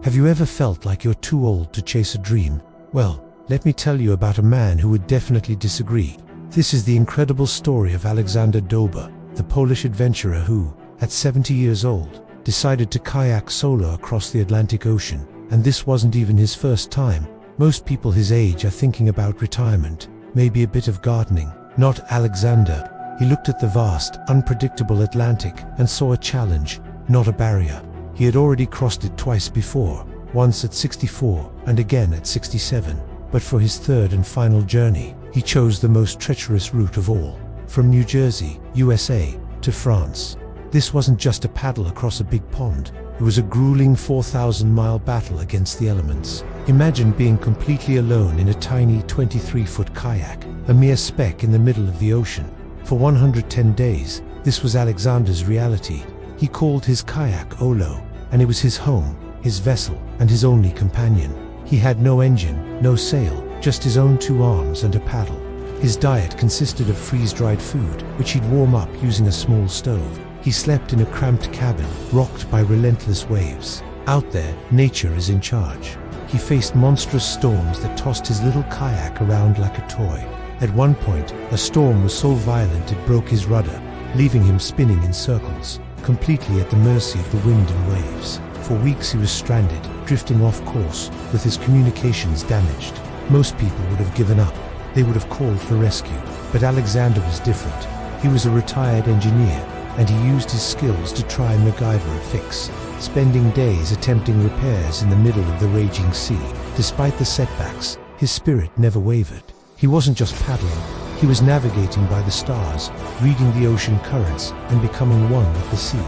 Have you ever felt like you're too old to chase a dream? Well, let me tell you about a man who would definitely disagree. This is the incredible story of Aleksander Doba, the Polish adventurer who, at 70 years old, decided to kayak solo across the Atlantic Ocean. And this wasn't even his first time. Most people his age are thinking about retirement, maybe a bit of gardening. Not Alexander. He looked at the vast, unpredictable Atlantic and saw a challenge, not a barrier. He had already crossed it twice before, once at 64 and again at 67. But for his third and final journey, he chose the most treacherous route of all, from New Jersey, USA, to France. This wasn't just a paddle across a big pond. It was a grueling 4,000-mile battle against the elements. Imagine being completely alone in a tiny 23-foot kayak, a mere speck in the middle of the ocean. For 110 days, this was Alexander's reality. He called his kayak Olo, and it was his home, his vessel, and his only companion. He had no engine, no sail, just his own 2 arms and a paddle. His diet consisted of freeze-dried food, which he'd warm up using a small stove. He slept in a cramped cabin, rocked by relentless waves. Out there, nature is in charge. He faced monstrous storms that tossed his little kayak around like a toy. At one point, a storm was so violent it broke his rudder, leaving him spinning in circles, completely at the mercy of the wind and waves. For weeks he was stranded, drifting off course, with his communications damaged. Most people would have given up. They would have called for rescue. But Alexander was different. He was a retired engineer, and he used his skills to try and MacGyver a fix, spending days attempting repairs in the middle of the raging sea. Despite the setbacks, his spirit never wavered. He wasn't just paddling, he was navigating by the stars, reading the ocean currents, and becoming one with the sea.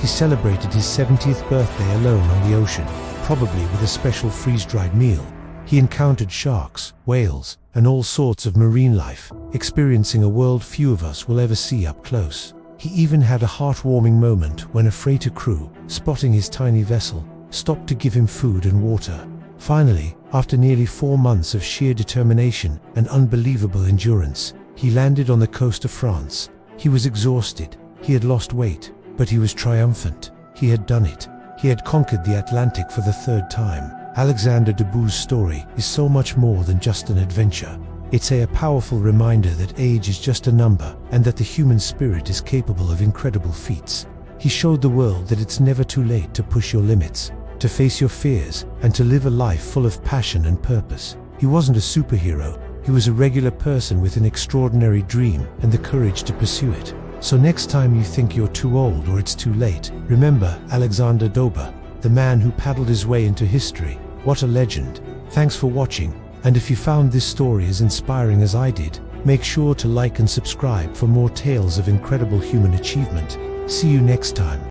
He celebrated his 70th birthday alone on the ocean, probably with a special freeze-dried meal. He encountered sharks, whales, and all sorts of marine life, experiencing a world few of us will ever see up close. He even had a heartwarming moment when a freighter crew, spotting his tiny vessel, stopped to give him food and water. Finally, after nearly 4 months of sheer determination and unbelievable endurance, he landed on the coast of France. He was exhausted, he had lost weight, but he was triumphant. He had done it. He had conquered the Atlantic for the 3rd time. Aleksander Doba's story is so much more than just an adventure. It's a powerful reminder that age is just a number and that the human spirit is capable of incredible feats. He showed the world that it's never too late to push your limits, to face your fears, and to live a life full of passion and purpose. He wasn't a superhero. He was a regular person with an extraordinary dream and the courage to pursue it. So next time you think you're too old or it's too late, remember Aleksander Doba, the man who paddled his way into history. What a legend. Thanks for watching. And if you found this story as inspiring as I did, make sure to like and subscribe for more tales of incredible human achievement. See you next time.